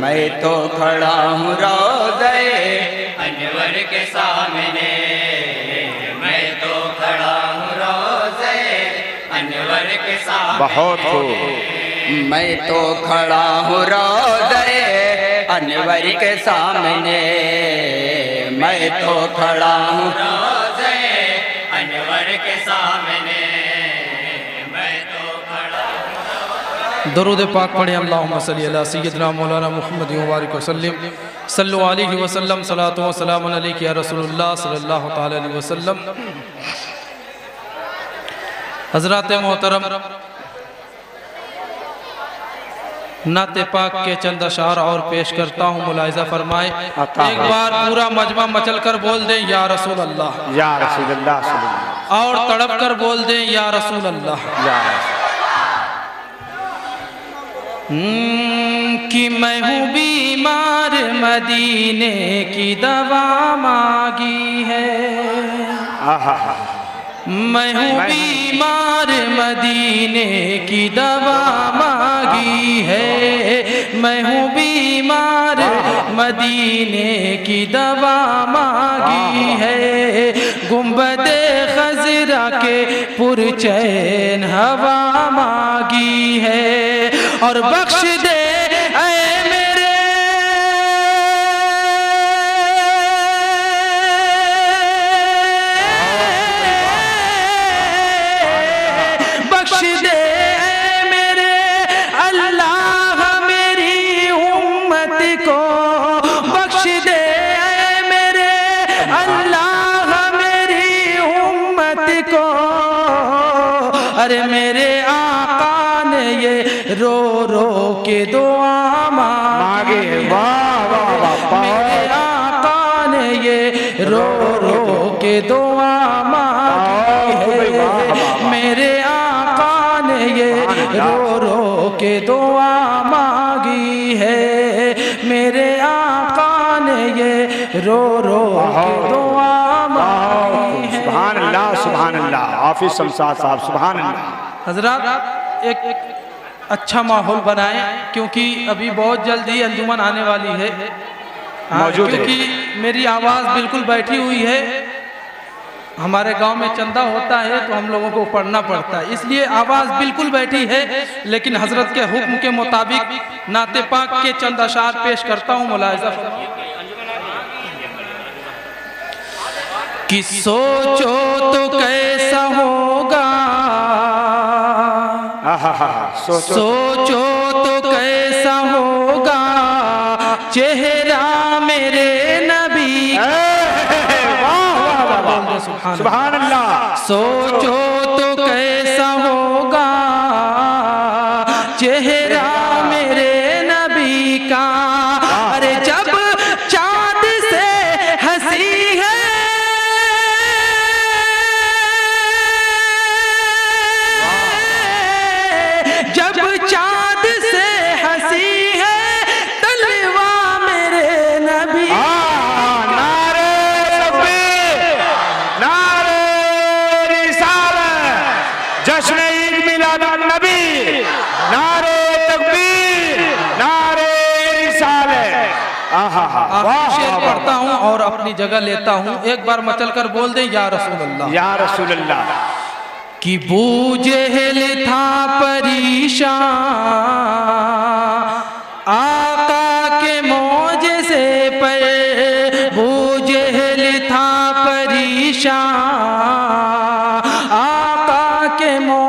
मैं तो खड़ा हूँ रोज़े अनवर के सामने, मैं तो खड़ा हूँ रोज़े अनवर के सामने। बहुत खूब। मैं तो खड़ा हूँ रोज़े अनवर के सामने, मैं तो खड़ा हूँ रोज़े अनवर के सामने, मैं तो खड़ा हूँ। दरूद पाक पढ़े अल्लाहुम्मा सल्ली अला सय्यिदना मौलाना मुहम्मद मुबारक वसल्लम सल्लल्लाहु अलैहि वसल्लम सलातो व सलामुन अलैका या रसूलुल्लाह सल्लल्लाहु तआला अलैहि वसल्लम। हज़रात मोहतरम, नाते पाक के चंद अशार और पेश करता हूँ, मुलाहिज़ा फरमाए। एक बार पूरा मजमा मचल कर बोल दें या रसूल अल्लाह, या रसूल अल्लाह, और तड़प कर बोल दें या रसूल अल्लाह। कि मैं हूँ बीमार मदीने की दवा मांगी है, मैं हूँ बीमार मदीने की दवा मांगी है, मैं हूँ बीमार मदीने की दवा मांगी है। गुंबदे खजरा के पुरचैन हवा मांगी है, और बख्श दे अरे मेरे आका ने ये रो रो के दुआ मांगे। वाह वाह वाह। मेरे आका ने ये रो रो के दुआ मांगे, मेरे आका ने ये रो रो के दुआ मांगी है, मेरे आका ने ये रो रो के दुआ मांगी है। सुभान अल्लाह, सुभान अल्लाह। हाफिज शमशाद साहब, सुभान अल्लाह। हजरात, एक अच्छा माहौल बनाएं, क्योंकि अभी बहुत जल्दी अंजुमन आने वाली है। मौजूद है। क्योंकि मेरी आवाज़ बिल्कुल बैठी हुई है। हमारे गांव में चंदा होता है तो हम लोगों को पढ़ना पड़ता है, इसलिए आवाज़ बिल्कुल बैठी है। लेकिन हजरत के हुक्म के मुताबिक नाते पाक के चंद अशार पेश करता हूँ, मुलाहिज़ा। कि सोचो तो कैसा होगा, सोचो तो कैसा होगा चेहरा मेरे नबी का। सुभान अल्लाह। सोचो तो कैसा होगा चेहरा मेरे नबी का। अरे जब चाँद से हंसी है, जब चाँद से हंसी है तलवा मेरे नबी। नारे तकबीर, नारे रिसालत, जश्न ईद मिलादुन नबी, नारे तकबीर, नारे रिसालत। शेर पढ़ता हूँ और अपनी जगह लेता हूँ। एक बार मचल कर बोल दें या रसूल अल्लाह, या रसूल अल्लाह। कि बूजेहल था परेशान आका के मौजे से पे, बूजेहल था परेशान आका के मौजे